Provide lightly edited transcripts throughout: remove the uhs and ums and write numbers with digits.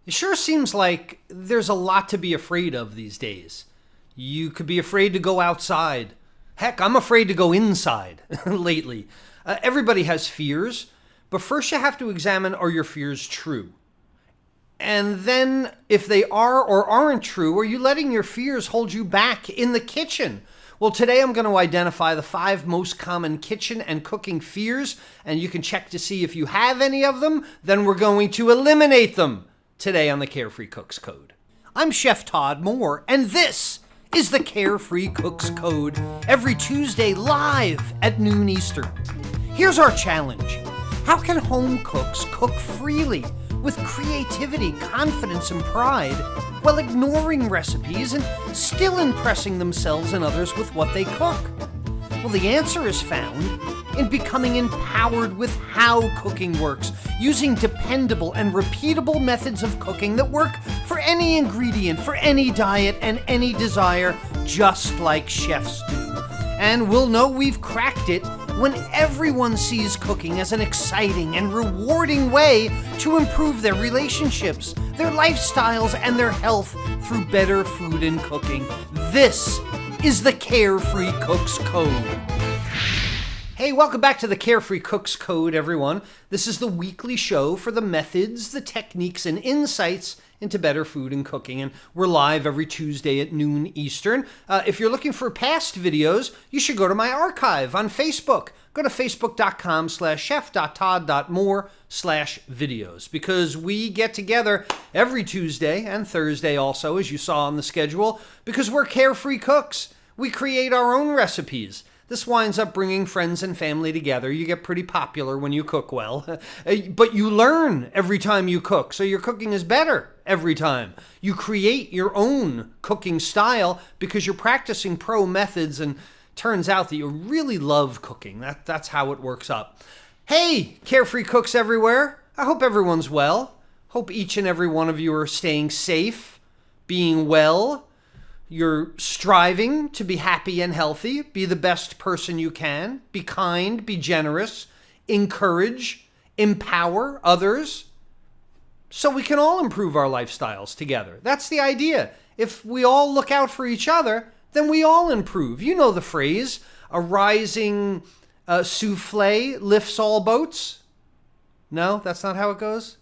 It sure seems like there's a lot to be afraid of these days. You could be afraid to go outside. Heck, I'm afraid to go inside lately. Everybody has fears, but first you have to examine, are your fears true? And then if they are or aren't true, are you letting your fears hold you back in the kitchen? Well, today I'm going to identify the 5 most common kitchen and cooking fears, and you can check to see if you have any of them. Then we're going to eliminate them today on the Carefree Cooks Code. I'm Chef Todd Moore, and this is the Carefree Cooks Code, every Tuesday live at noon Eastern. Here's our challenge. How can home cooks cook freely with creativity, confidence, and pride while ignoring recipes and still impressing themselves and others with what they cook? Well, the answer is found in becoming empowered with how cooking works, using dependable and repeatable methods of cooking that work for any ingredient, for any diet, and any desire, just like chefs do. And we'll know we've cracked it when everyone sees cooking as an exciting and rewarding way to improve their relationships, their lifestyles, and their health through better food and cooking. This is the Carefree Cooks Code. Hey, welcome back to the Carefree Cooks Code, everyone. This is the weekly show for the methods, the techniques, and insights into better food and cooking. And we're live every Tuesday at noon Eastern. If you're looking for past videos, you should go to my archive on Facebook. Go to facebook.com/chef.todd.moore/videos because we get together every Tuesday and Thursday also, as you saw on the schedule, because we're carefree cooks. We create our own recipes. This winds up bringing friends and family together. You get pretty popular when you cook well, but you learn every time you cook, so your cooking is better every time. You create your own cooking style because you're practicing pro methods, and turns out that you really love cooking. That's how it works up. Hey, carefree cooks everywhere. I hope everyone's well. Hope each and every one of you are staying safe, being well. You're striving to be happy and healthy, be the best person you can, be kind, be generous, encourage, empower others, so we can all improve our lifestyles together. That's the idea. If we all look out for each other, then we all improve. You know the phrase, a rising souffle lifts all boats? No, that's not how it goes?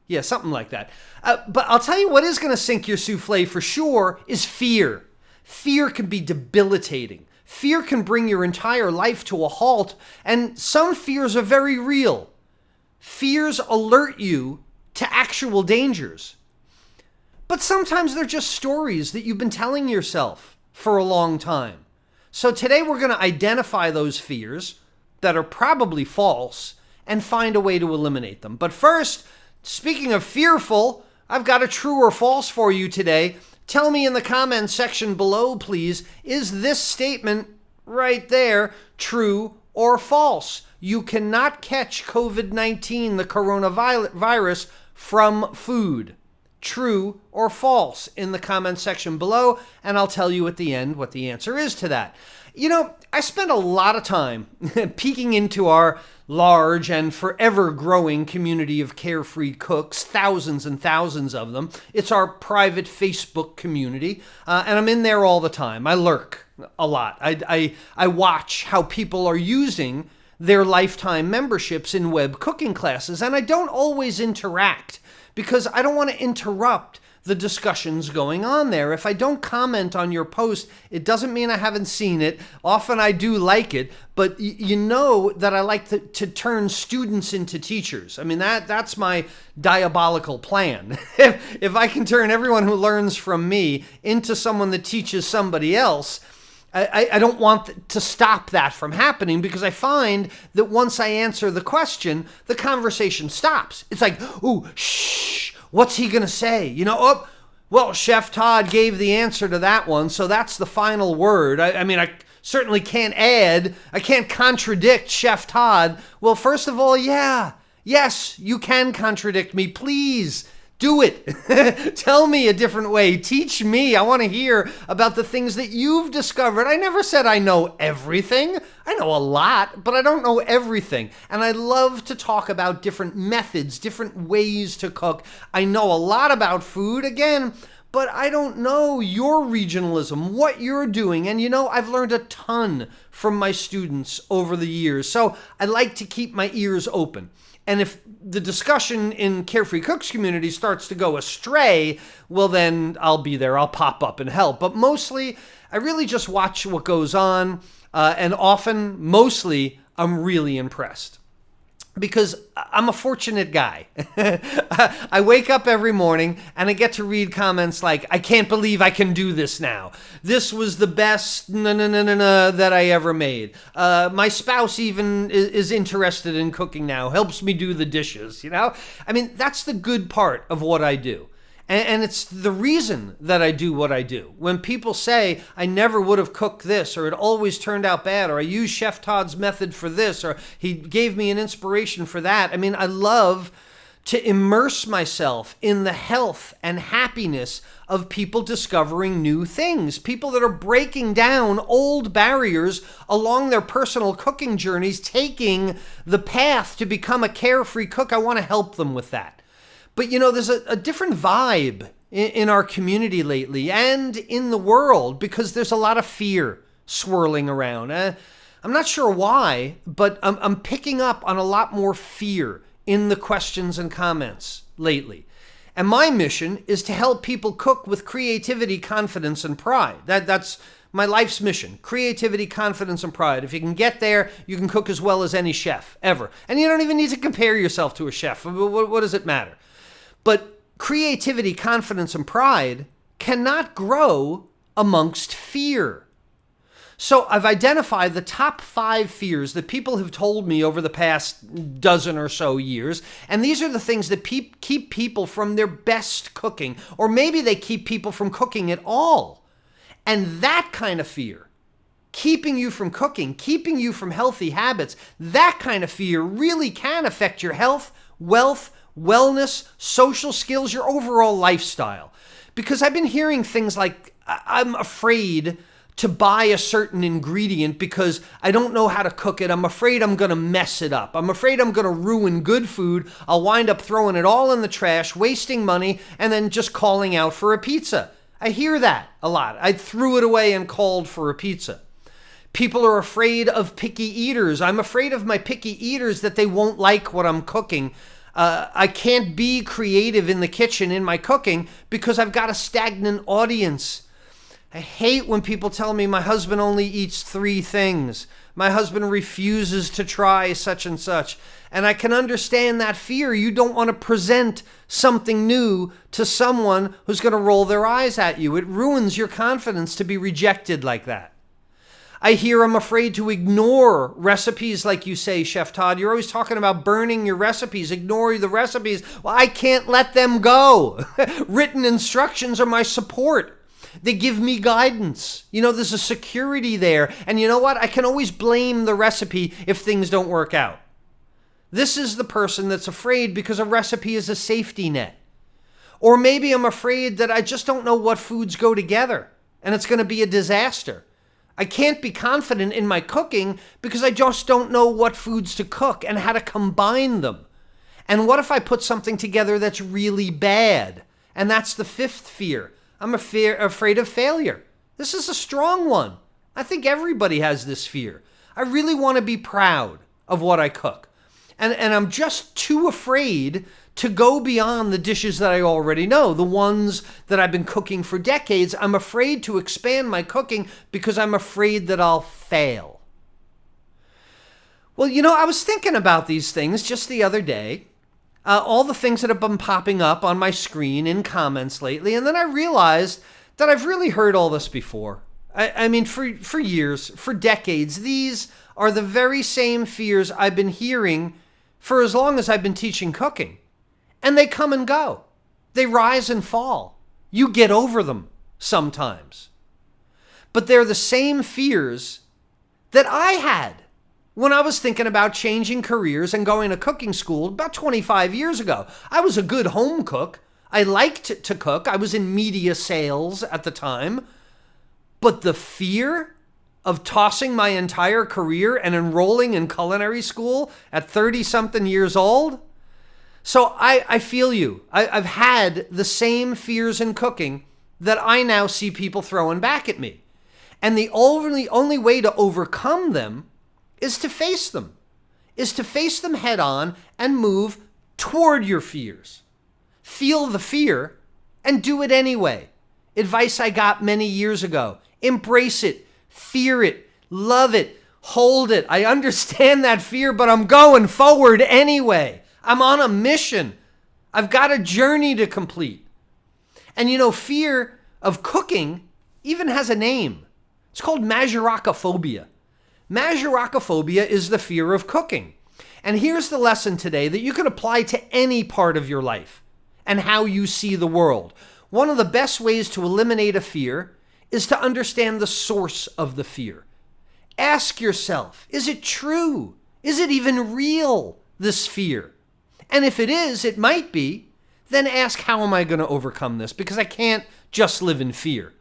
Yeah, something like that. But I'll tell you what is going to sink your souffle for sure is fear. Fear can be debilitating. Fear can bring your entire life to a halt, and some fears are very real. Fears alert you to actual dangers. But sometimes they're just stories that you've been telling yourself for a long time. So today we're going to identify those fears that are probably false and find a way to eliminate them. But first, speaking of fearful, I've got a true or false for you today. Tell me in the comments section below, please, is this statement right there true or false? You cannot catch COVID-19, the coronavirus, from food. True or false in the comments section below, and I'll tell you at the end what the answer is to that. You know, I spend a lot of time peeking into our large and forever growing community of carefree cooks, thousands and thousands of them. It's our private Facebook community, and I'm in there all the time. I lurk a lot. I watch how people are using their lifetime memberships in web cooking classes, and I don't always interact because I don't want to interrupt the discussions going on there. If I don't comment on your post, it doesn't mean I haven't seen it. Often I do like it, but you know that I like to turn students into teachers. I mean, that's my diabolical plan. If I can turn everyone who learns from me into someone that teaches somebody else, I don't want to stop that from happening, because I find that once I answer the question, the conversation stops. It's like, ooh, shh. What's he going to say? You know, oh, well, Chef Todd gave the answer to that one, so that's the final word. I mean, I certainly can't add. I can't contradict Chef Todd. Well, first of all, yes, you can contradict me. Please Do it. Tell me a different way. Teach me. I want to hear about the things that you've discovered. I never said I know everything. I know a lot, but I don't know everything. And I love to talk about different methods, different ways to cook. I know a lot about food, again, but I don't know your regionalism, what you're doing. And I've learned a ton from my students over the years. So I like to keep my ears open. And if the discussion in Carefree Cooks community starts to go astray, well, then I'll be there. I'll pop up and help. But mostly, I really just watch what goes on. And often, mostly, I'm really impressed. Because I'm a fortunate guy. I wake up every morning and I get to read comments like, I can't believe I can do this now. This was the best that I ever made. My spouse even is interested in cooking now, helps me do the dishes, I mean, that's the good part of what I do. And it's the reason that I do what I do. When people say, I never would have cooked this, or it always turned out bad, or I used Chef Todd's method for this, or he gave me an inspiration for that. I mean, I love to immerse myself in the health and happiness of people discovering new things, people that are breaking down old barriers along their personal cooking journeys, taking the path to become a carefree cook. I want to help them with that. But there's a different vibe in our community lately and in the world because there's a lot of fear swirling around. I'm not sure why, but I'm picking up on a lot more fear in the questions and comments lately. And my mission is to help people cook with creativity, confidence, and pride. That's my life's mission. Creativity, confidence, and pride. If you can get there, you can cook as well as any chef ever. And you don't even need to compare yourself to a chef. What does it matter? But creativity, confidence, and pride cannot grow amongst fear. So I've identified the top 5 fears that people have told me over the past dozen or so years. And these are the things that keep people from their best cooking. Or maybe they keep people from cooking at all. And that kind of fear, keeping you from cooking, keeping you from healthy habits, that kind of fear really can affect your health, wealth, wellness, social skills, your overall lifestyle. Because I've been hearing things like, I'm afraid to buy a certain ingredient because I don't know how to cook it. I'm afraid I'm going to mess it up. I'm afraid I'm going to ruin good food. I'll wind up throwing it all in the trash, wasting money, and then just calling out for a pizza. I hear that a lot. I threw it away and called for a pizza. People are afraid of picky eaters. I'm afraid of my picky eaters that they won't like what I'm cooking. I can't be creative in the kitchen in my cooking because I've got a stagnant audience. I hate when people tell me my husband only eats 3 things. My husband refuses to try such and such. And I can understand that fear. You don't want to present something new to someone who's going to roll their eyes at you. It ruins your confidence to be rejected like that. I hear I'm afraid to ignore recipes like you say, Chef Todd. You're always talking about burning your recipes, ignore the recipes. Well, I can't let them go. Written instructions are my support. They give me guidance. There's a security there. And you know what? I can always blame the recipe if things don't work out. This is the person that's afraid because a recipe is a safety net. Or maybe I'm afraid that I just don't know what foods go together and it's going to be a disaster. I can't be confident in my cooking because I just don't know what foods to cook and how to combine them. And what if I put something together that's really bad? And that's the 5th fear. I'm afraid of failure. This is a strong one. I think everybody has this fear. I really want to be proud of what I cook. And I'm just too afraid to go beyond the dishes that I already know, the ones that I've been cooking for decades. I'm afraid to expand my cooking because I'm afraid that I'll fail. Well, I was thinking about these things just the other day, all the things that have been popping up on my screen in comments lately, and then I realized that I've really heard all this before. I mean, for years, for decades, these are the very same fears I've been hearing for as long as I've been teaching cooking. And they come and go. They rise and fall. You get over them sometimes. But they're the same fears that I had when I was thinking about changing careers and going to cooking school about 25 years ago. I was a good home cook. I liked to cook. I was in media sales at the time. But the fear of tossing my entire career and enrolling in culinary school at 30-something years old? So I feel you. I've had the same fears in cooking that I now see people throwing back at me. And the only way to overcome them is to face them. Is to face them head on and move toward your fears. Feel the fear and do it anyway. Advice I got many years ago. Embrace it, fear it, love it, hold it. I understand that fear, but I'm going forward anyway. I'm on a mission. I've got a journey to complete. And fear of cooking even has a name. It's called Majorakaphobia. Majorakaphobia is the fear of cooking. And here's the lesson today that you can apply to any part of your life and how you see the world. One of the best ways to eliminate a fear is to understand the source of the fear. Ask yourself, is it true? Is it even real, this fear? And if it is, it might be, then ask, how am I going to overcome this? Because I can't just live in fear.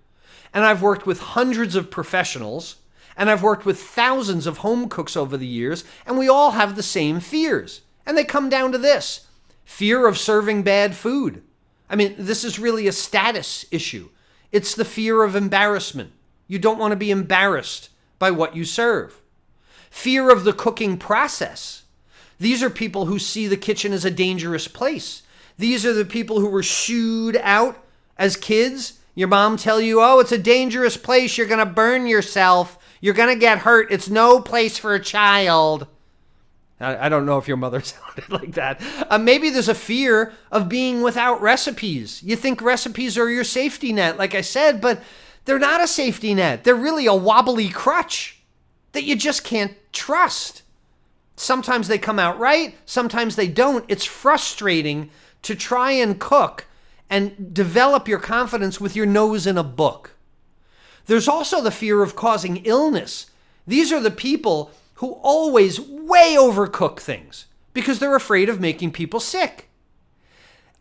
And I've worked with hundreds of professionals, and I've worked with thousands of home cooks over the years, and we all have the same fears. And they come down to this: fear of serving bad food. I mean, this is really a status issue. It's the fear of embarrassment. You don't want to be embarrassed by what you serve. Fear of the cooking process. These are people who see the kitchen as a dangerous place. These are the people who were shooed out as kids. Your mom tell you, oh, it's a dangerous place. You're going to burn yourself. You're going to get hurt. It's no place for a child. I don't know if your mother sounded like that. Maybe there's a fear of being without recipes. You think recipes are your safety net, like I said, but they're not a safety net. They're really a wobbly crutch that you just can't trust. Sometimes they come out right. Sometimes they don't. It's frustrating to try and cook and develop your confidence with your nose in a book. There's also the fear of causing illness. These are the people who always way overcook things because they're afraid of making people sick.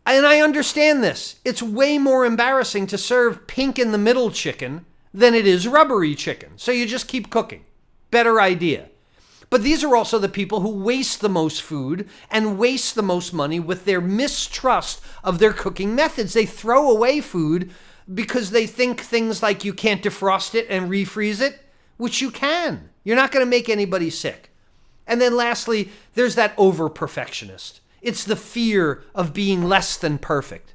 And I understand this. It's way more embarrassing to serve pink in the middle chicken than it is rubbery chicken. So you just keep cooking. Better idea. But these are also the people who waste the most food and waste the most money with their mistrust of their cooking methods. They throw away food because they think things like you can't defrost it and refreeze it, which you can. You're not going to make anybody sick. And then lastly, there's that over-perfectionist. It's the fear of being less than perfect.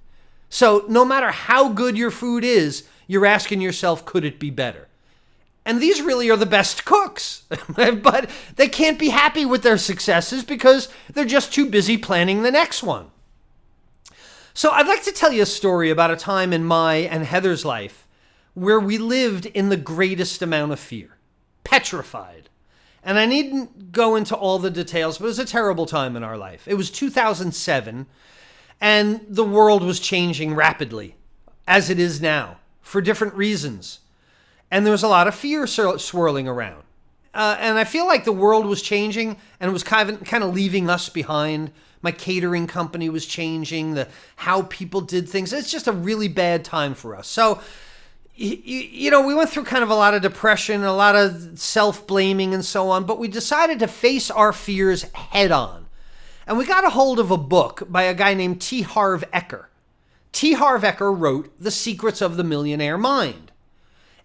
So no matter how good your food is, you're asking yourself, could it be better? And these really are the best cooks, but they can't be happy with their successes because they're just too busy planning the next one. So I'd like to tell you a story about a time in my and Heather's life where we lived in the greatest amount of fear. Petrified. And I needn't go into all the details, but it was a terrible time in our life. It was 2007, and the world was changing rapidly, as it is now, for different reasons. And there was a lot of fear swirling around. And I feel like the world was changing, and it was kind of leaving us behind. My catering company was changing, how people did things. It's just a really bad time for us. So we went through kind of a lot of depression, a lot of self-blaming and so on, but we decided to face our fears head on. And we got a hold of a book by a guy named T. Harv Eker. T. Harv Eker wrote The Secrets of the Millionaire Mind.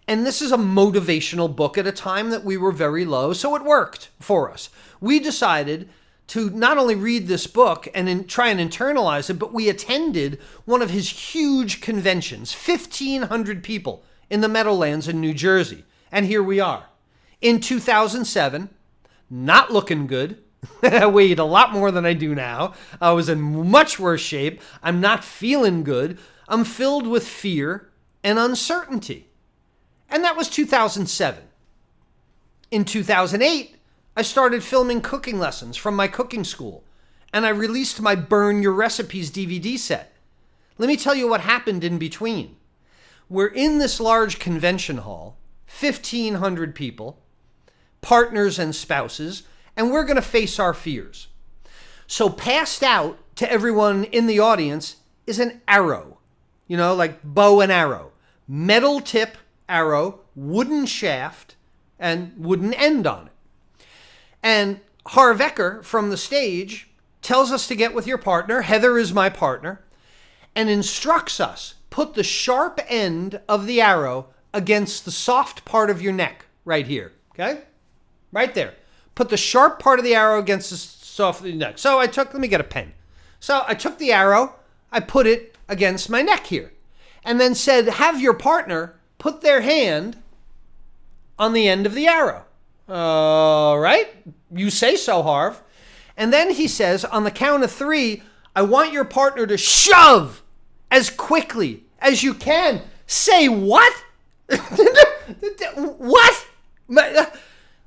And this is a motivational book at a time that we were very low, so it worked for us. We decided to not only read this book and try and internalize it, but we attended one of his huge conventions, 1,500 people in the Meadowlands in New Jersey. And here we are. In 2007, not looking good. I weighed a lot more than I do now. I was in much worse shape. I'm not feeling good. I'm filled with fear and uncertainty. And that was 2007. In 2008, I started filming cooking lessons from my cooking school, and I released my Burn Your Recipes DVD set. Let me tell you what happened in between. We're in this large convention hall, 1,500 people, partners and spouses, and we're going to face our fears. So passed out to everyone in the audience is an arrow, like bow and arrow. Metal tip arrow, wooden shaft, and wooden end on it. And Harv Eker from the stage tells us to get with your partner. Heather is my partner, and instructs us, put the sharp end of the arrow against the soft part of your neck right here. Okay? Right there. Put the sharp part of the arrow against the soft of the neck. So let me get a pen. So I took the arrow, I put it against my neck here, and then said, have your partner put their hand on the end of the arrow. All right, you say so, Harv. And then he says, on the count of 3, I want your partner to shove as quickly as you can. Say what? What?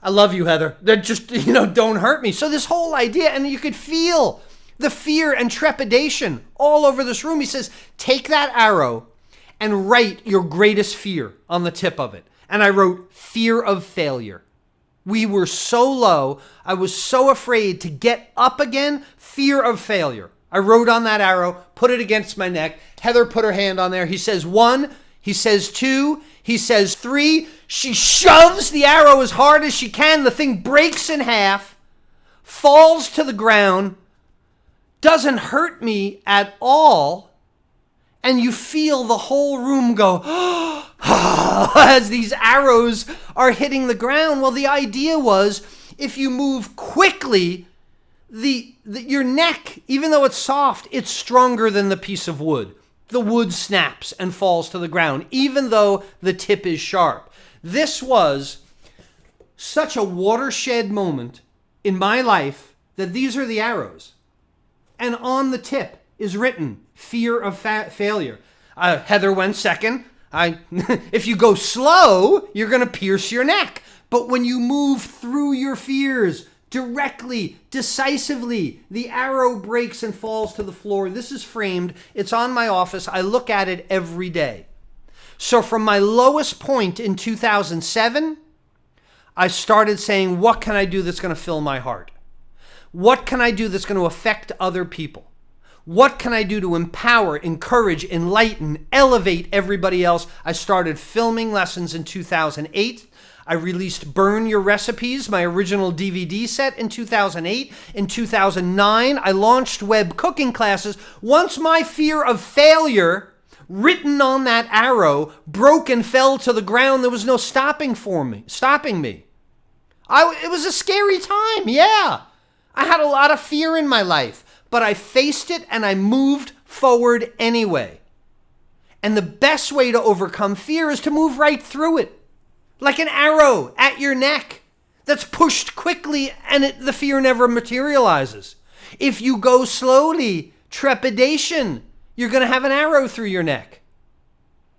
I love you, Heather. Just, don't hurt me. So this whole idea, and you could feel the fear and trepidation all over this room. He says, take that arrow and write your greatest fear on the tip of it. And I wrote fear of failure. We were so low. I was so afraid to get up again. Fear of failure. I wrote on that arrow, put it against my neck. Heather put her hand on there. He says 1. He says 2. He says 3. She shoves the arrow as hard as she can. The thing breaks in half, falls to the ground, doesn't hurt me at all. And you feel the whole room go, as these arrows are hitting the ground. Well, the idea was, if you move quickly, your neck, even though it's soft, it's stronger than the piece of wood. The wood snaps and falls to the ground, even though the tip is sharp. This was such a watershed moment in my life that these are the arrows. And on the tip is written, fear of failure. Heather went second. If you go slow, you're going to pierce your neck. But when you move through your fears directly, decisively, the arrow breaks and falls to the floor. This is framed. It's on my office. I look at it every day. So from my lowest point in 2007, I started saying, what can I do that's going to fill my heart? What can I do that's going to affect other people? What can I do to empower, encourage, enlighten, elevate everybody else? I started filming lessons in 2008. I released Burn Your Recipes, my original DVD set, in 2008. In 2009, I launched web cooking classes. Once my fear of failure, written on that arrow, broke and fell to the ground, there was no stopping me. It was a scary time, yeah. I had a lot of fear in my life, but I faced it and I moved forward anyway. And the best way to overcome fear is to move right through it. Like an arrow at your neck that's pushed quickly and the fear never materializes. If you go slowly, trepidation, you're going to have an arrow through your neck.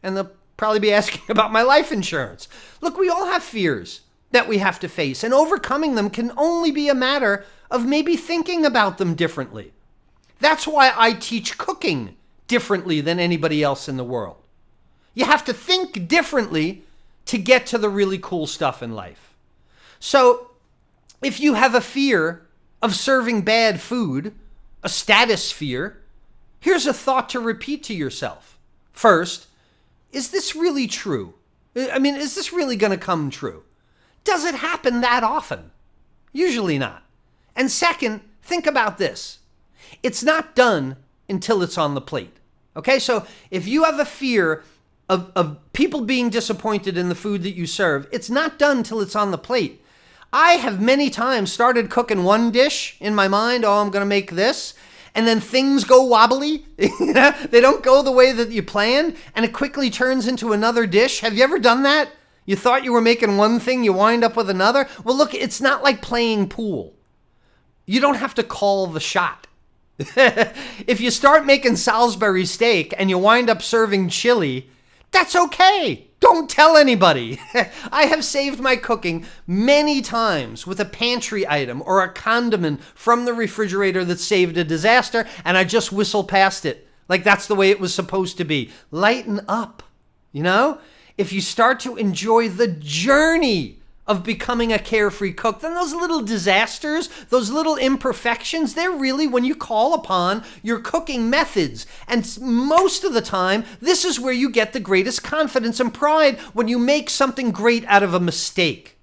And they'll probably be asking about my life insurance. Look, we all have fears that we have to face, and overcoming them can only be a matter of maybe thinking about them differently. That's why I teach cooking differently than anybody else in the world. You have to think differently to get to the really cool stuff in life. So if you have a fear of serving bad food, a status fear, here's a thought to repeat to yourself. First, is this really true? Is this really going to come true? Does it happen that often? Usually not. And second, think about this. It's not done until it's on the plate. Okay, so if you have a fear of people being disappointed in the food that you serve, it's not done till it's on the plate. I have many times started cooking one dish in my mind, I'm going to make this, and then things go wobbly. They don't go the way that you planned, and it quickly turns into another dish. Have you ever done that? You thought you were making one thing, you wind up with another? Well, look, it's not like playing pool. You don't have to call the shot. If you start making Salisbury steak and you wind up serving chili, that's okay. Don't tell anybody. I have saved my cooking many times with a pantry item or a condiment from the refrigerator that saved a disaster, and I just whistle past it. Like that's the way it was supposed to be. Lighten up, If you start to enjoy the journey of becoming a carefree cook, then those little disasters, those little imperfections, they're really when you call upon your cooking methods. And most of the time, this is where you get the greatest confidence and pride, when you make something great out of a mistake.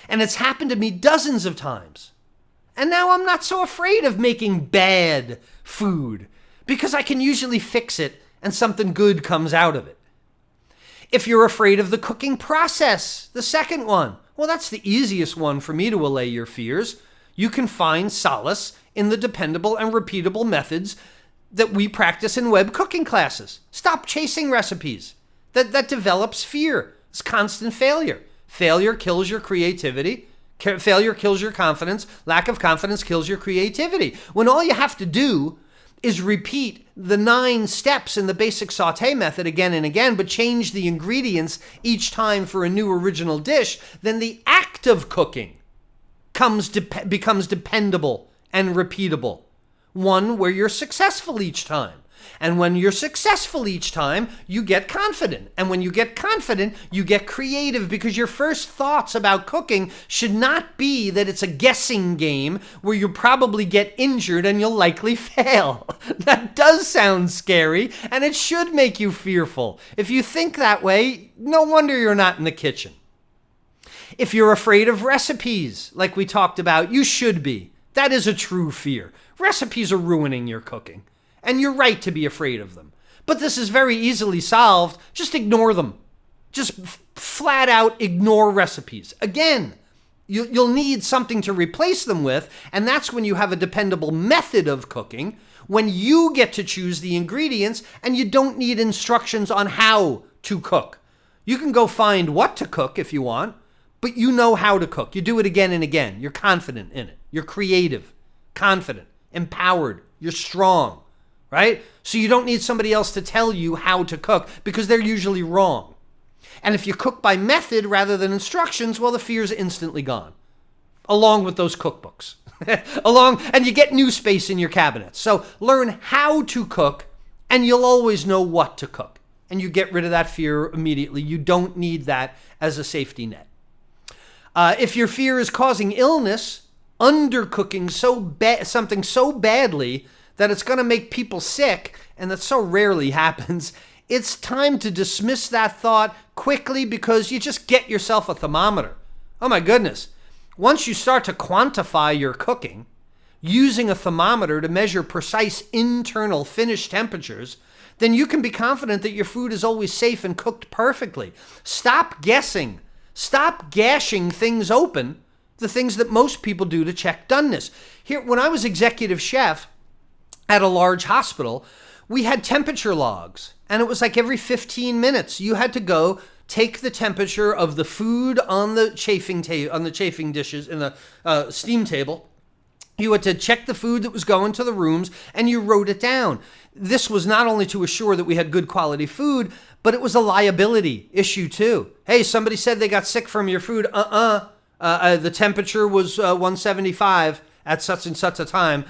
And it's happened to me dozens of times. And now I'm not so afraid of making bad food, because I can usually fix it and something good comes out of it. If you're afraid of the cooking process, the second one, well, that's the easiest one for me to allay your fears. You can find solace in the dependable and repeatable methods that we practice in web cooking classes. Stop chasing recipes. That develops fear. It's constant failure. Failure kills your creativity. Failure kills your confidence. Lack of confidence kills your creativity. When all you have to do is repeat the 9 steps in the basic sauté method again and again, but change the ingredients each time for a new original dish, then the act of cooking becomes dependable and repeatable. One where you're successful each time. And when you're successful each time, you get confident. And when you get confident, you get creative, because your first thoughts about cooking should not be that it's a guessing game where you'll probably get injured and you'll likely fail. That does sound scary, and it should make you fearful. If you think that way, no wonder you're not in the kitchen. If you're afraid of recipes, like we talked about, you should be. That is a true fear. Recipes are ruining your cooking. And you're right to be afraid of them. But this is very easily solved. Just ignore them. Just flat out ignore recipes. Again, you'll need something to replace them with, and that's when you have a dependable method of cooking, when you get to choose the ingredients and you don't need instructions on how to cook. You can go find what to cook if you want, but you know how to cook. You do it again and again. You're confident in it. You're creative, confident, empowered. You're strong. Right? So you don't need somebody else to tell you how to cook, because they're usually wrong. And if you cook by method rather than instructions, well, the fear's instantly gone, along with those cookbooks. And you get new space in your cabinets. So learn how to cook, and you'll always know what to cook. And you get rid of that fear immediately. You don't need that as a safety net. If your fear is causing illness, undercooking something so badly that it's going to make people sick, and that so rarely happens, it's time to dismiss that thought quickly, because you just get yourself a thermometer. Oh my goodness. Once you start to quantify your cooking using a thermometer to measure precise internal finish temperatures, then you can be confident that your food is always safe and cooked perfectly. Stop guessing. Stop gashing things open, the things that most people do to check doneness. Here, when I was executive chef at a large hospital, we had temperature logs, and it was like every 15 minutes you had to go take the temperature of the food on the chafing dishes in the steam table. You had to check the food that was going to the rooms, and you wrote it down. This was not only to assure that we had good quality food, but it was a liability issue too. Hey, somebody said they got sick from your food. The temperature was 175 at such and such a time.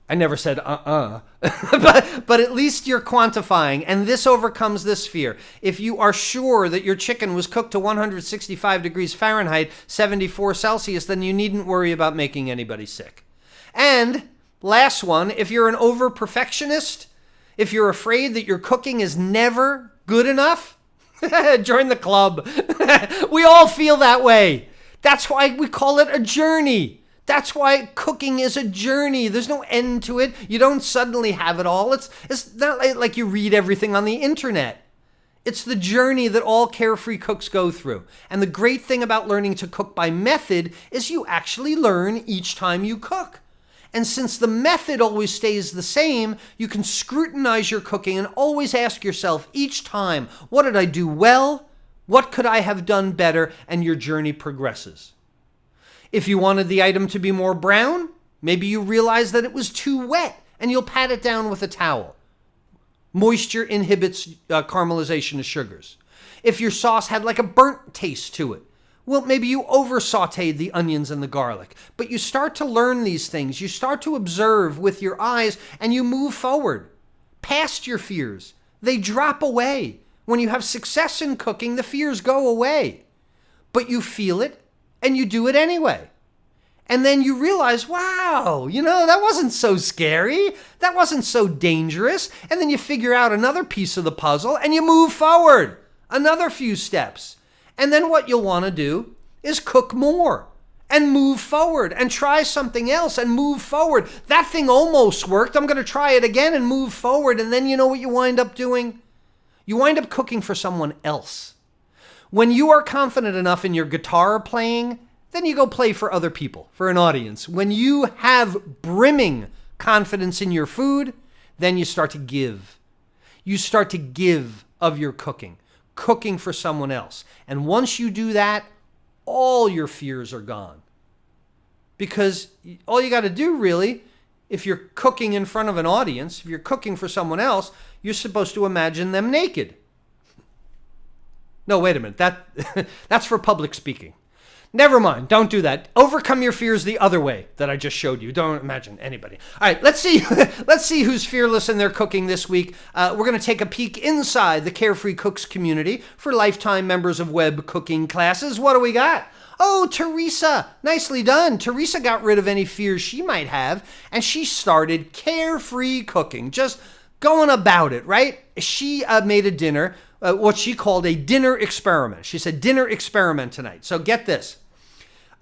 I never said but at least you're quantifying, and this overcomes this fear. If you are sure that your chicken was cooked to 165 degrees Fahrenheit, 74 Celsius, then you needn't worry about making anybody sick. And last one, if you're an over-perfectionist, if you're afraid that your cooking is never good enough, join the club. We all feel that way. That's why we call it a journey. That's why cooking is a journey. There's no end to it. You don't suddenly have it all. It's not like you read everything on the internet. It's the journey that all carefree cooks go through. And the great thing about learning to cook by method is you actually learn each time you cook. And since the method always stays the same, you can scrutinize your cooking and always ask yourself each time, what did I do well? What could I have done better? And your journey progresses. If you wanted the item to be more brown, maybe you realize that it was too wet and you'll pat it down with a towel. Moisture inhibits caramelization of sugars. If your sauce had like a burnt taste to it, well, maybe you over-sauteed the onions and the garlic. But you start to learn these things. You start to observe with your eyes, and you move forward past your fears. They drop away. When you have success in cooking, the fears go away. but you feel it and you do it anyway. And then you realize, wow, that wasn't so scary. That wasn't so dangerous. And then you figure out another piece of the puzzle and you move forward another few steps. And then what you'll want to do is cook more and move forward and try something else and move forward. That thing almost worked. I'm going to try it again and move forward. And then you know what you wind up doing? You wind up cooking for someone else. When you are confident enough in your guitar playing, then you go play for other people, for an audience. When you have brimming confidence in your food, then you start to give. You start to give of your cooking for someone else. And once you do that, all your fears are gone. Because all you got to do really, if you're cooking in front of an audience, if you're cooking for someone else, you're supposed to imagine them naked. No, wait a minute. That's for public speaking. Never mind. Don't do that. Overcome your fears the other way that I just showed you. Don't imagine anybody. All right, let's see. Let's see who's fearless in their cooking this week. We're going to take a peek inside the Carefree Cooks community for lifetime members of web cooking classes. What do we got? Oh, Teresa. Nicely done. Teresa got rid of any fears she might have, and she started carefree cooking, just going about it, right? She made a dinner, what she called a dinner experiment. She said, dinner experiment tonight. So get this.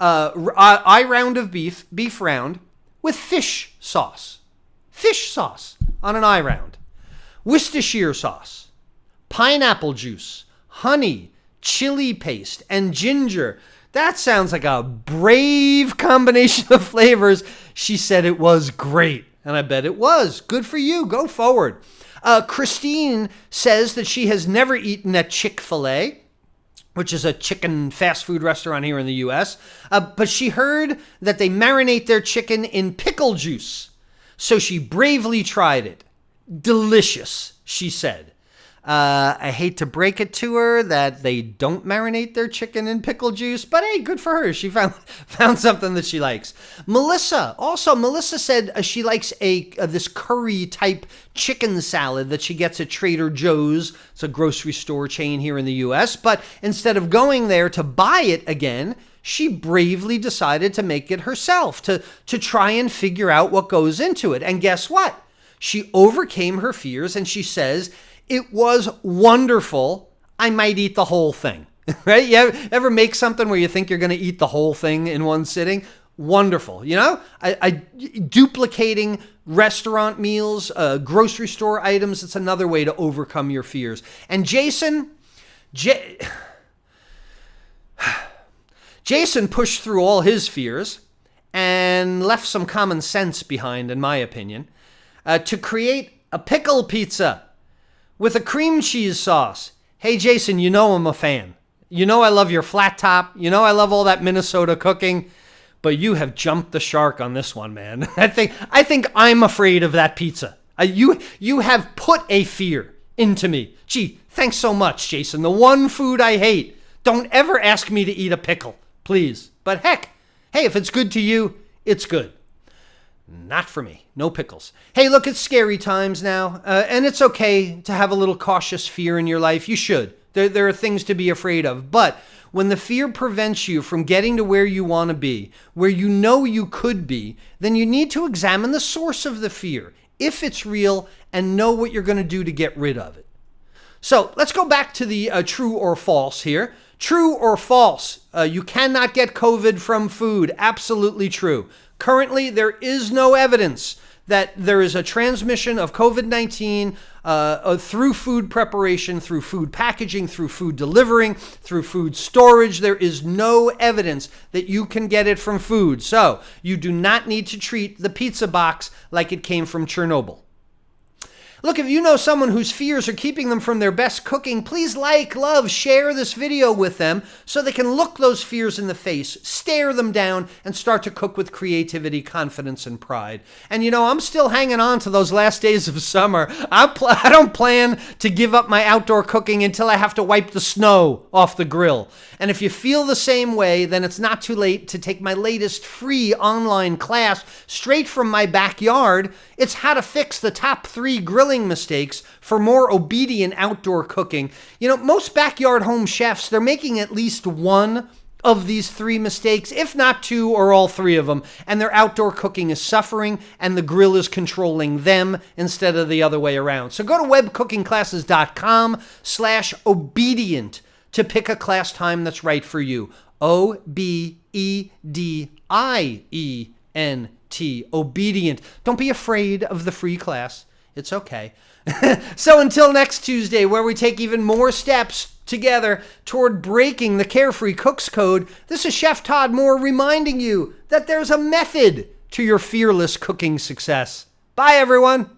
Eye round of beef round with fish sauce. Fish sauce on an eye round. Worcestershire sauce, pineapple juice, honey, chili paste, and ginger. That sounds like a brave combination of flavors. She said it was great, and I bet it was. Good for you. Go forward. Christine says that she has never eaten at Chick-fil-A, which is a chicken fast food restaurant here in the U.S., but she heard that they marinate their chicken in pickle juice. So she bravely tried it. Delicious, she said. I hate to break it to her that they don't marinate their chicken in pickle juice, but hey, good for her. She found something that she likes. Melissa said she likes this curry type chicken salad that she gets at Trader Joe's. It's a grocery store chain here in the U.S., but instead of going there to buy it again, she bravely decided to make it herself, to try and figure out what goes into it. And guess what? She overcame her fears, and she says, it was wonderful. I might eat the whole thing, right? You ever make something where you think you're going to eat the whole thing in one sitting? Wonderful. I duplicating restaurant meals, grocery store items. It's another way to overcome your fears. And Jason pushed through all his fears and left some common sense behind, in my opinion, to create a pickle pizza with a cream cheese sauce. Hey, Jason, I'm a fan. I love your flat top. I love all that Minnesota cooking. But you have jumped the shark on this one, man. I think I'm afraid of that pizza. You have put a fear into me. Gee, thanks so much, Jason. The one food I hate. Don't ever ask me to eat a pickle, please. But heck, hey, if it's good to you, it's good. Not for me. No pickles. Hey, look, it's scary times now, and it's okay to have a little cautious fear in your life. You should. There are things to be afraid of. But when the fear prevents you from getting to where you want to be, where you know you could be, then you need to examine the source of the fear, if it's real, and know what you're going to do to get rid of it. So let's go back to the true or false here. True or false? You cannot get COVID from food. Absolutely true. Currently, there is no evidence that there is a transmission of COVID-19 through food preparation, through food packaging, through food delivering, through food storage. There is no evidence that you can get it from food. So you do not need to treat the pizza box like it came from Chernobyl. Look, if you know someone whose fears are keeping them from their best cooking, please like, love, share this video with them so they can look those fears in the face, stare them down, and start to cook with creativity, confidence, and pride. And I'm still hanging on to those last days of summer. I don't plan to give up my outdoor cooking until I have to wipe the snow off the grill. And if you feel the same way, then it's not too late to take my latest free online class straight from my backyard. It's how to fix the top 3 grilling grilling mistakes for more obedient outdoor cooking. Most backyard home chefs, they're making at least one of these 3 mistakes, if not 2 or all 3 of them, and their outdoor cooking is suffering and the grill is controlling them instead of the other way around. So go to webcookingclasses.com/obedient to pick a class time that's right for you. OBEDIENT, obedient. Don't be afraid of the free class. It's okay. So until next Tuesday, where we take even more steps together toward breaking the Carefree Cooks Code, this is Chef Todd Moore reminding you that there's a method to your fearless cooking success. Bye, everyone.